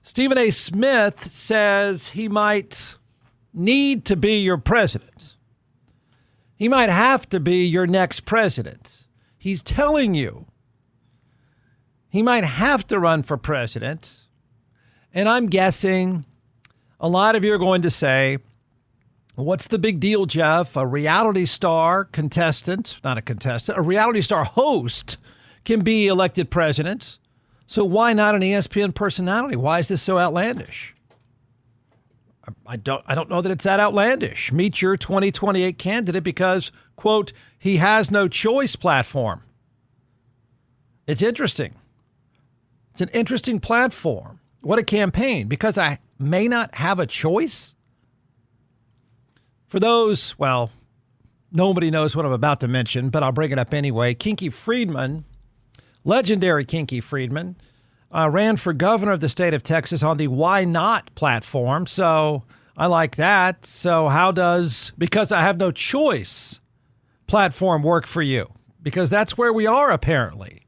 Stephen A. Smith says he might need to be your president. He might have to be your next president. He's telling you he might have to run for president. And I'm guessing a lot of you are going to say, what's the big deal, Jeff? A reality star contestant, not a contestant, a reality star host can be elected president. So why not an ESPN personality? Why is this so outlandish? I don't know that it's that outlandish. Meet your 2028 candidate because, quote, he has no choice platform. It's interesting. It's an interesting platform. What a campaign. Because I may not have a choice. For those, well, nobody knows what I'm about to mention, but I'll bring it up anyway. Kinky Friedman, legendary Kinky Friedman, ran for governor of the state of Texas on the Why Not platform. So I like that. So how does Because I Have No Choice platform work for you? Because that's where we are, apparently.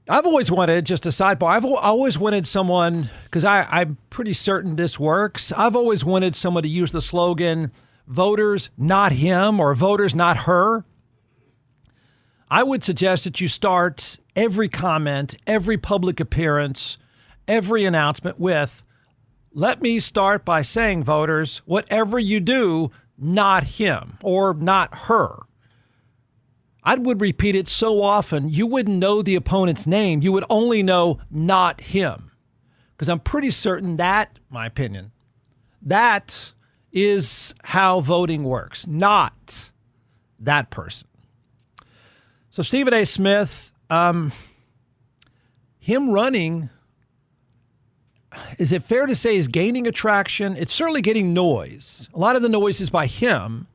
I've always wanted, just a sidebar, I've always wanted someone, because I'm pretty certain this works. I've always wanted someone to use the slogan, voters not him or voters not her. I would suggest that you start every comment, every public appearance, every announcement with, let me start by saying, voters, whatever you do, not him or not her. I would repeat it so often, you wouldn't know the opponent's name. You would only know not him. Because I'm pretty certain that, my opinion, that is how voting works. Not that person. So Stephen A. Smith, him running, is it fair to say is gaining attraction? It's certainly getting noise. A lot of the noise is by him.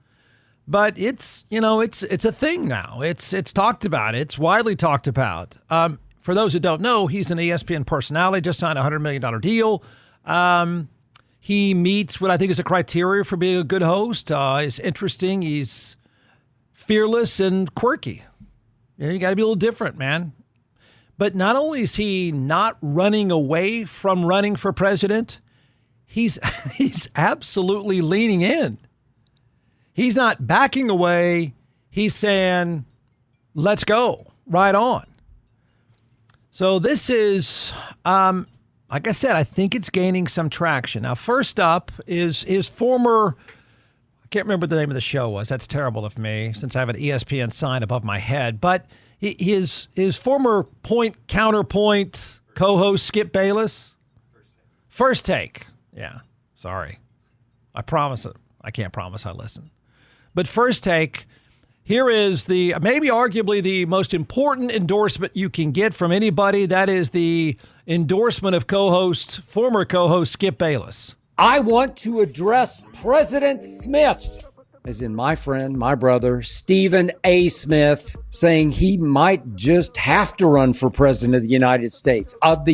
But it's a thing now. It's talked about. It's widely talked about. For those who don't know, he's an ESPN personality, just signed a $100 million deal. He meets what I think is a criteria for being a good host. He's interesting. He's fearless and quirky. You got to be a little different, man. But not only is he not running away from running for president, he's absolutely leaning in. He's not backing away. He's saying, let's go, right on. So this is, like I said, I think it's gaining some traction. Now, first up is his former, I can't remember what the name of the show was. That's terrible of me since I have an ESPN sign above my head. But his former counterpoint co-host, Skip Bayless. First Take. Yeah, sorry. I promise it. I can't promise I listen. But First Take, here is the maybe arguably the most important endorsement you can get from anybody. That is the endorsement of former co-host Skip Bayless. I want to address President Smith, as in my friend, my brother, Stephen A. Smith, saying he might just have to run for president of the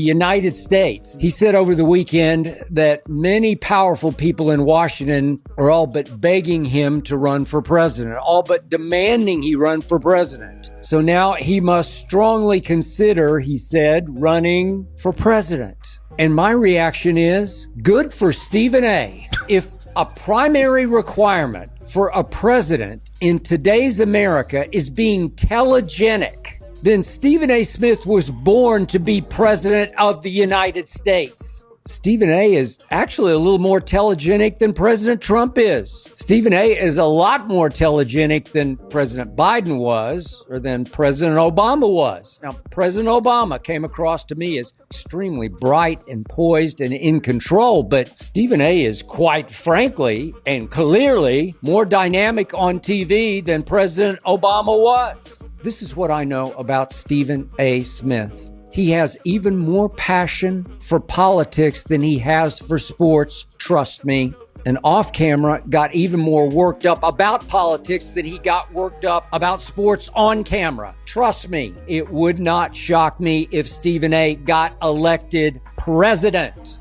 United States. He said over the weekend that many powerful people in Washington are all but begging him to run for president, all but demanding he run for president. So now he must strongly consider, he said, running for president. And my reaction is, good for Stephen A. If a primary requirement for a president in today's America is being telegenic, then Stephen A. Smith was born to be president of the United States. Stephen A. is actually a little more telegenic than President Trump is. Stephen A. is a lot more telegenic than President Biden was or than President Obama was. Now, President Obama came across to me as extremely bright and poised and in control, but Stephen A. is quite frankly and clearly more dynamic on TV than President Obama was. This is what I know about Stephen A. Smith. He has even more passion for politics than he has for sports, trust me. And off camera, got even more worked up about politics than he got worked up about sports on camera. Trust me, it would not shock me if Stephen A. got elected president.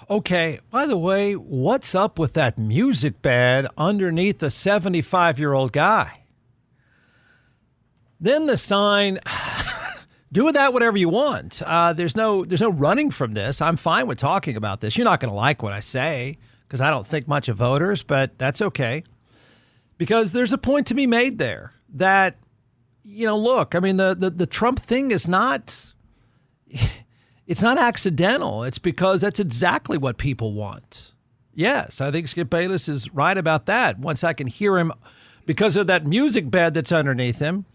Okay, by the way, what's up with that music bed underneath the 75-year-old guy? Then the sign, do with that whatever you want. There's no running from this. I'm fine with talking about this. You're not going to like what I say because I don't think much of voters, but that's okay. Because there's a point to be made there that, look, I mean, the Trump thing is not, it's not accidental. It's because that's exactly what people want. Yes, I think Skip Bayless is right about that. Once I can hear him because of that music bed that's underneath him.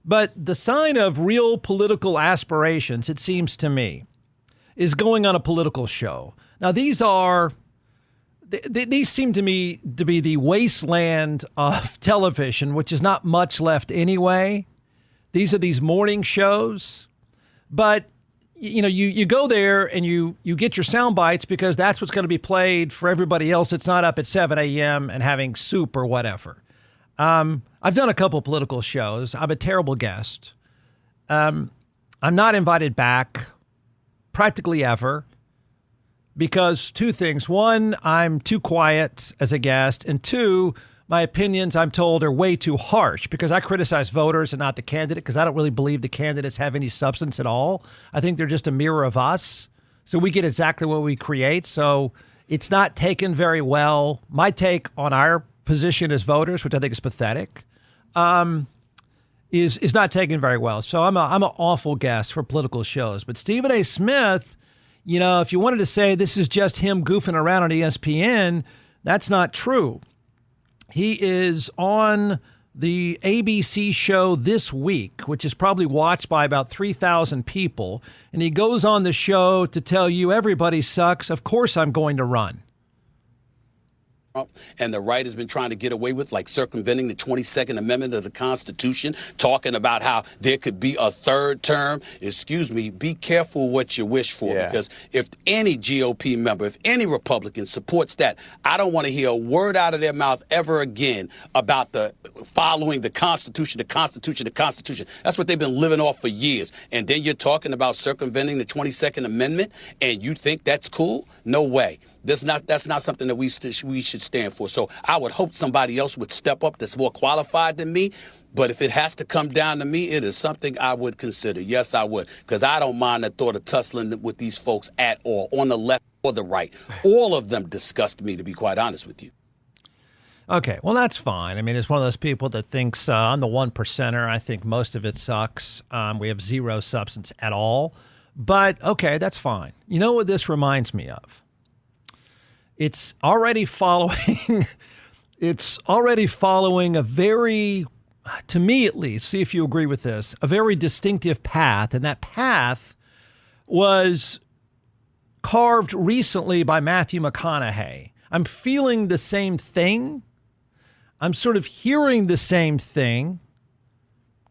But the sign of real political aspirations, it seems to me, is going on a political show. Now, these seem to me to be the wasteland of television, which is not much left anyway. These are these morning shows. But, you go there and you get your sound bites because that's what's going to be played for everybody else that's not up at 7 a.m. and having soup or whatever. I've done a couple political shows. I'm a terrible guest. I'm not invited back practically ever because two things. One, I'm too quiet as a guest. And two, my opinions, I'm told, are way too harsh because I criticize voters and not the candidate because I don't really believe the candidates have any substance at all. I think they're just a mirror of us. So we get exactly what we create. So it's not taken very well. My take on our position as voters, which I think is pathetic, is not taken very well. So I'm an awful guest for political shows. But Stephen A. Smith, if you wanted to say this is just him goofing around on ESPN, that's not true. He is on the ABC show This Week, which is probably watched by about 3,000 people. And he goes on the show to tell you everybody sucks. Of course I'm going to run. And the right has been trying to get away with, like circumventing the 22nd Amendment of the Constitution, talking about how there could be a third term. Excuse me, be careful what you wish for, because if any GOP member, if any Republican supports that, I don't want to hear a word out of their mouth ever again about the following the Constitution, the Constitution, the Constitution. That's what they've been living off for years. And then you're talking about circumventing the 22nd Amendment, and you think that's cool? No way. That's not something that we should stand for. So I would hope somebody else would step up that's more qualified than me. But if it has to come down to me, it is something I would consider. Yes, I would, because I don't mind the thought of tussling with these folks at all, on the left or the right. All of them disgust me, to be quite honest with you. Okay, well, that's fine. I mean, it's one of those people that thinks I'm the one percenter. I think most of it sucks. We have zero substance at all. But, okay, that's fine. You know what this reminds me of? It's already following a very, to me at least, see if you agree with this, a very distinctive path. And that path was carved recently by Matthew McConaughey. I'm feeling the same thing. I'm sort of hearing the same thing,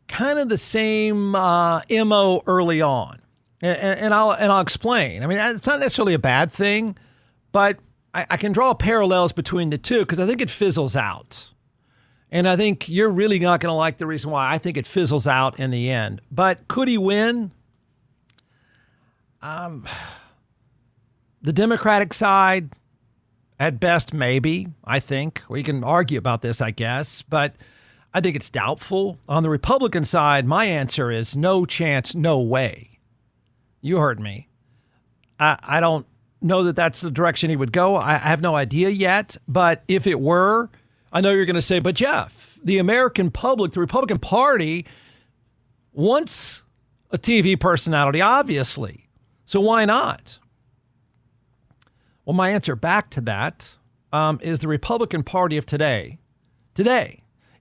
kind of the same MO early on. And I'll explain. I mean, it's not necessarily a bad thing, but I can draw parallels between the two because I think it fizzles out. And I think you're really not going to like the reason why I think it fizzles out in the end. But could he win? The Democratic side, at best, maybe, I think. We can argue about this, I guess. But I think it's doubtful. On the Republican side, my answer is no chance, no way. You heard me. I don't know that that's the direction he would go. I have no idea yet. But if it were, I know you're going to say, but Jeff, the American public, the Republican Party wants a TV personality, obviously. So why not? Well, my answer back to that is the Republican Party of today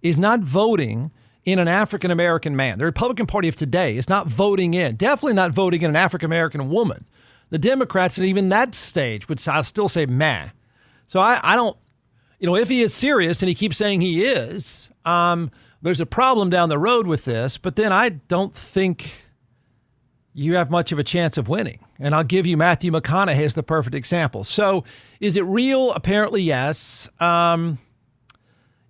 is not voting in an African-American man. The Republican Party of today is not voting in, definitely not voting in an African-American woman. The Democrats at even that stage would still say, meh. So I don't, if he is serious and he keeps saying he is, there's a problem down the road with this, but then I don't think you have much of a chance of winning. And I'll give you Matthew McConaughey as the perfect example. So is it real? Apparently, yes. I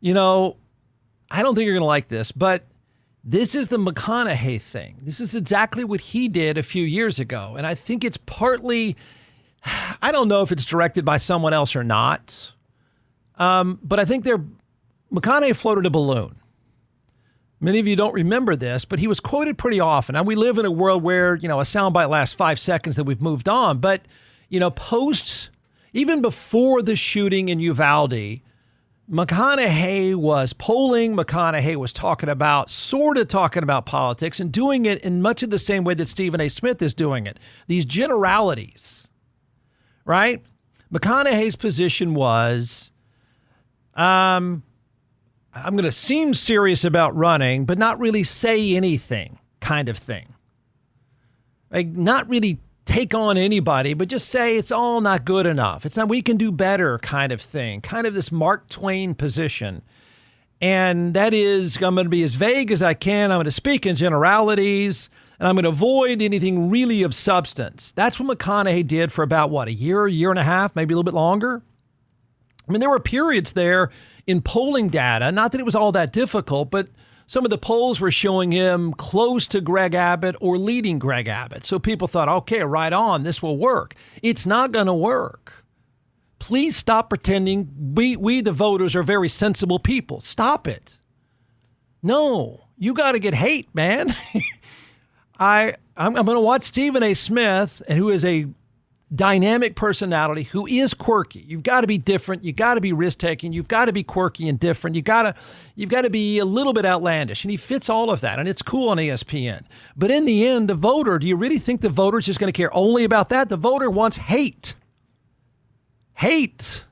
don't think you're going to like this, but this is the McConaughey thing. This is exactly what he did a few years ago. And I think it's partly, I don't know if it's directed by someone else or not, but I think McConaughey floated a balloon. Many of you don't remember this, but he was quoted pretty often. Now, we live in a world where, a soundbite lasts 5 seconds, that we've moved on. But, even before the shooting in Uvalde, McConaughey was polling. McConaughey was talking about politics and doing it in much of the same way that Stephen A. Smith is doing it. These generalities, right? McConaughey's position was, I'm going to seem serious about running, but not really say anything kind of thing. Like, not really take on anybody, but just say it's all not good enough. It's not, we can do better kind of thing, kind of this Mark Twain position. And that is, I'm going to be as vague as I can. I'm going to speak in generalities, and I'm going to avoid anything really of substance. That's what McConaughey did for about, a year and a half, maybe a little bit longer. I mean, there were periods there in polling data, not that it was all that difficult, but some of the polls were showing him close to Greg Abbott or leading Greg Abbott. So people thought, okay, right on, this will work. It's not going to work. Please stop pretending we, the voters, are very sensible people. Stop it. No, you got to get hate, man. I'm going to watch Stephen A. Smith, and who is a dynamic personality, who is quirky. You've got to be different. You've got to be risk-taking. You've got to be quirky and different. You've got to be a little bit outlandish. And he fits all of that. And it's cool on ESPN. But in the end, the voter, do you really think the voter is just going to care only about that? The voter wants hate. Hate.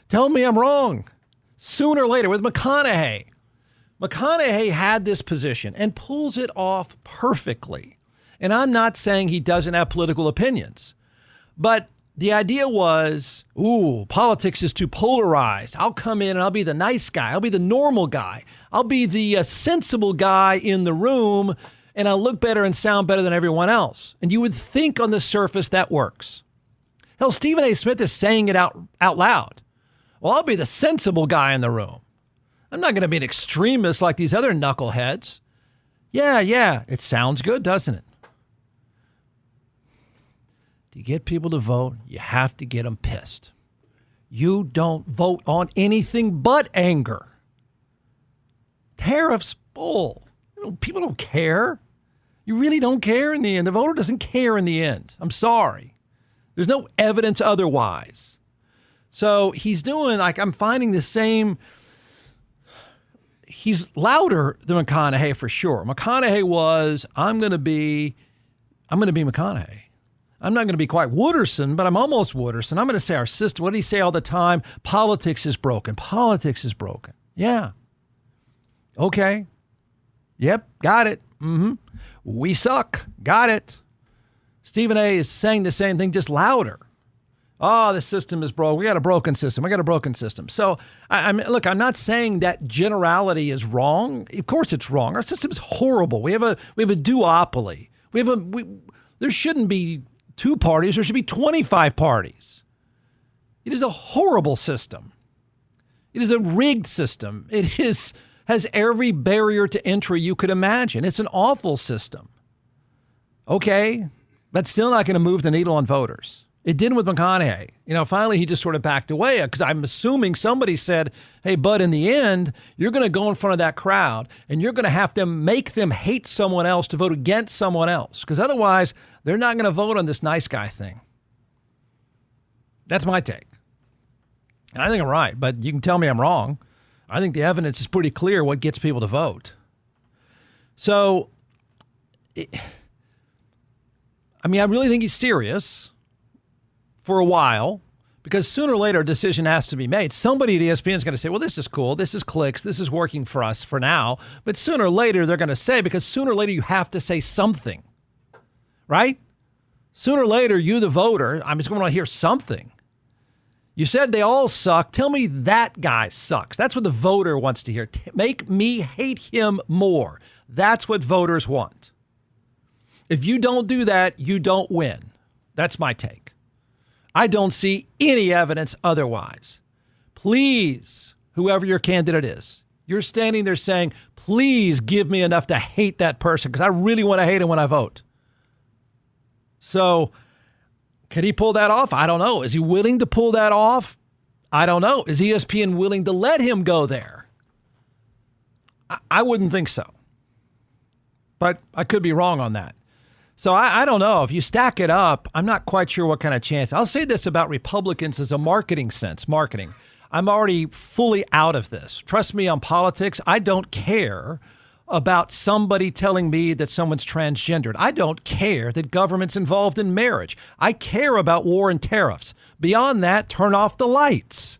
Tell me I'm wrong. Sooner or later, with McConaughey. McConaughey had this position and pulls it off perfectly. And I'm not saying he doesn't have political opinions, but the idea was, politics is too polarized. I'll come in and I'll be the nice guy. I'll be the normal guy. I'll be the sensible guy in the room, and I'll look better and sound better than everyone else. And you would think on the surface that works. Hell, Stephen A. Smith is saying it out loud. Well, I'll be the sensible guy in the room. I'm not going to be an extremist like these other knuckleheads. Yeah, it sounds good, doesn't it? To get people to vote, you have to get them pissed. You don't vote on anything but anger. Tariffs, bull. People don't care. You really don't care in the end. The voter doesn't care in the end. I'm sorry. There's no evidence otherwise. So he's doing, I'm finding the same. He's louder than McConaughey for sure. McConaughey was, I'm going to be McConaughey. I'm not going to be quite Wooderson, but I'm almost Wooderson. I'm going to say our system. What do you say all the time? Politics is broken. Politics is broken. Yeah. Okay. Yep. Got it. We suck. Got it. Stephen A. is saying the same thing, just louder. Oh, the system is broke. We got a broken system. So, I'm not saying that generality is wrong. Of course it's wrong. Our system is horrible. We have a duopoly. There shouldn't be 2 parties. There should be 25 parties. It is a horrible system. It is a rigged system. It has every barrier to entry you could imagine. It's an awful system. Okay, that's still not going to move the needle on voters. It didn't with McConaughey. Finally he just sort of backed away because I'm assuming somebody said, hey, bud, in the end, you're going to go in front of that crowd and you're going to have to make them hate someone else to vote against someone else, because otherwise they're not going to vote on this nice guy thing. That's my take. And I think I'm right, but you can tell me I'm wrong. I think the evidence is pretty clear what gets people to vote. So, I really think he's serious for a while, because sooner or later a decision has to be made. Somebody at ESPN is going to say, well, this is cool. This is clicks. This is working for us for now. But sooner or later they're going to say, because sooner or later you have to say something, right? Sooner or later, you, the voter, I'm just going to hear something. You said they all suck. Tell me that guy sucks. That's what the voter wants to hear. Make me hate him more. That's what voters want. If you don't do that, you don't win. That's my take. I don't see any evidence otherwise. Please, whoever your candidate is, you're standing there saying, please give me enough to hate that person because I really want to hate him when I vote. So could he pull that off? I don't know. Is he willing to pull that off? I don't know. Is ESPN willing to let him go there? I wouldn't think so. But I could be wrong on that. So I don't know. If you stack it up, I'm not quite sure what kind of chance. I'll say this about Republicans as a marketing sense. Marketing. I'm already fully out of this. Trust me on politics. I don't care about somebody telling me that someone's transgendered. I don't care that government's involved in marriage. I care about war and tariffs. Beyond that, turn off the lights.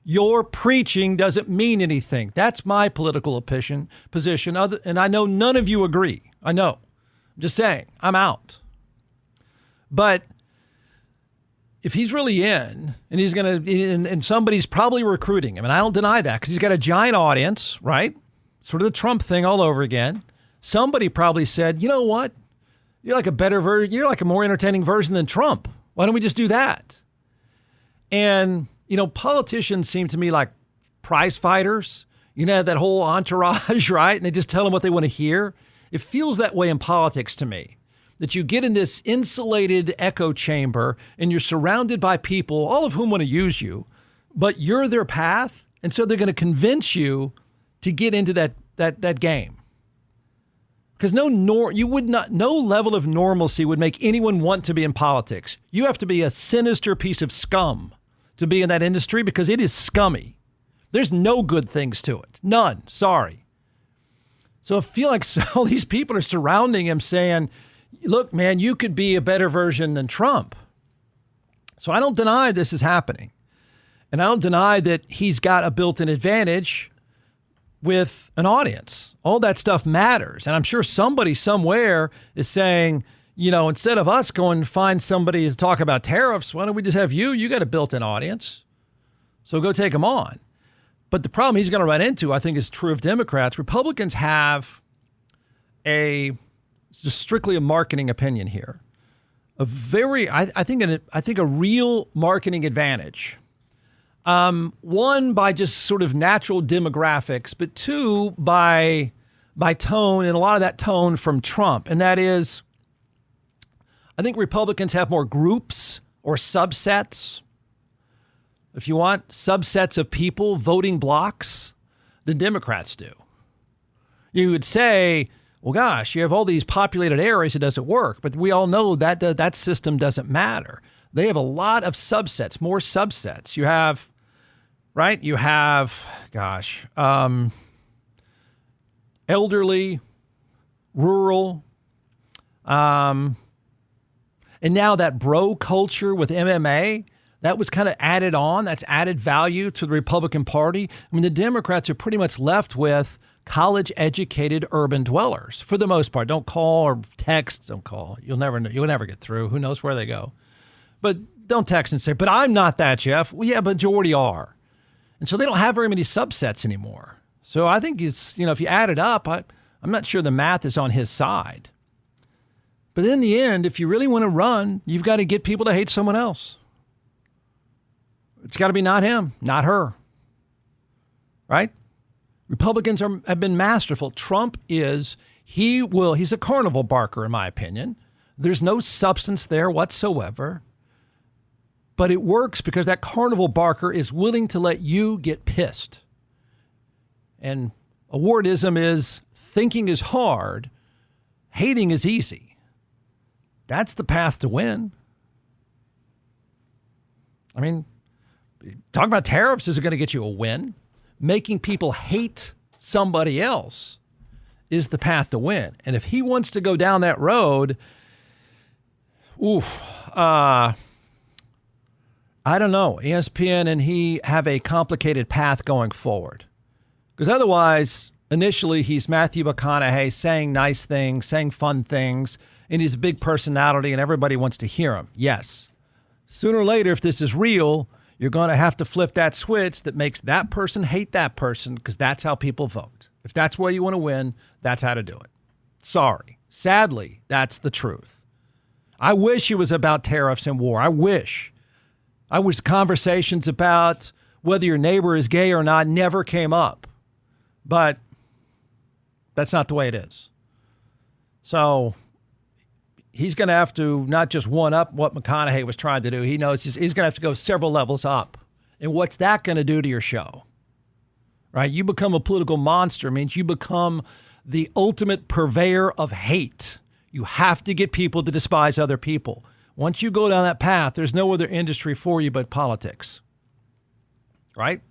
Your preaching doesn't mean anything. That's my political position. And I know none of you agree. I know. I'm just saying, I'm out. But if he's really in, and he's going to, and somebody's probably recruiting him, and I don't deny that because he's got a giant audience, right? Sort of the Trump thing all over again. Somebody probably said, you know what? You're like a better version. You're like a more entertaining version than Trump. Why don't we just do that? And, you know, politicians seem to me like prize fighters. You know, that whole entourage, right? And they just tell them what they want to hear. It feels that way in politics to me, that you get in this insulated echo chamber and you're surrounded by people, all of whom want to use you, but you're their path. And so they're going to convince you to get into that game. Because no level of normalcy would make anyone want to be in politics. You have to be a sinister piece of scum to be in that industry because it is scummy. There's no good things to it. None. Sorry. So I feel like all these people are surrounding him saying, look, man, you could be a better version than Trump. So I don't deny this is happening. And I don't deny that he's got a built-in advantage with an audience. All that stuff matters. And I'm sure somebody somewhere is saying, you know, instead of us going to find somebody to talk about tariffs, why don't we just have you? You got a built-in audience. So go take them on. But the problem he's going to run into, I think, is true of Democrats. Republicans have just strictly a marketing opinion here. I think a real marketing advantage. One, by just sort of natural demographics, but two, by tone, and a lot of that tone from Trump. And that is, I think Republicans have more groups or subsets, if you want, subsets of people, voting blocks, than Democrats do. You would say, well, gosh, you have all these populated areas, it doesn't work. But we all know that that system doesn't matter. They have a lot of subsets, more subsets. You have, right? You have, elderly, rural, and now that bro culture with MMA, that was kind of added on. That's added value to the Republican Party. I mean, the Democrats are pretty much left with college-educated urban dwellers for the most part. Don't call or text. Don't call. You'll never know. You'll never get through. Who knows where they go? But don't text and say, but I'm not that, Jeff. Well, yeah, majority are. And so they don't have very many subsets anymore. So I think it's, you know, if you add it up, I'm not sure the math is on his side. But in the end, if you really want to run, you've got to get people to hate someone else. It's got to be not him, not her. Right? Republicans have been masterful. Trump he's a carnival barker, in my opinion. There's no substance there whatsoever. But it works because that carnival barker is willing to let you get pissed. And awardism is thinking is hard, hating is easy. That's the path to win. I mean, talking about tariffs isn't going to get you a win. Making people hate somebody else is the path to win. And if he wants to go down that road, I don't know. ESPN and he have a complicated path going forward. Because otherwise, initially, he's Matthew McConaughey saying nice things, saying fun things, and he's a big personality and everybody wants to hear him. Yes. Sooner or later, if this is real, you're going to have to flip that switch that makes that person hate that person because that's how people vote. If that's where you want to win, that's how to do it. Sorry. Sadly, that's the truth. I wish it was about tariffs and war. I wish conversations about whether your neighbor is gay or not never came up. But that's not the way it is. So he's going to have to not just one up what McConaughey was trying to do. He knows he's going to have to go several levels up. And what's that going to do to your show? right? You become a political monster means you become the ultimate purveyor of hate. You have to get people to despise other people. Once you go down that path, there's no other industry for you but politics, right?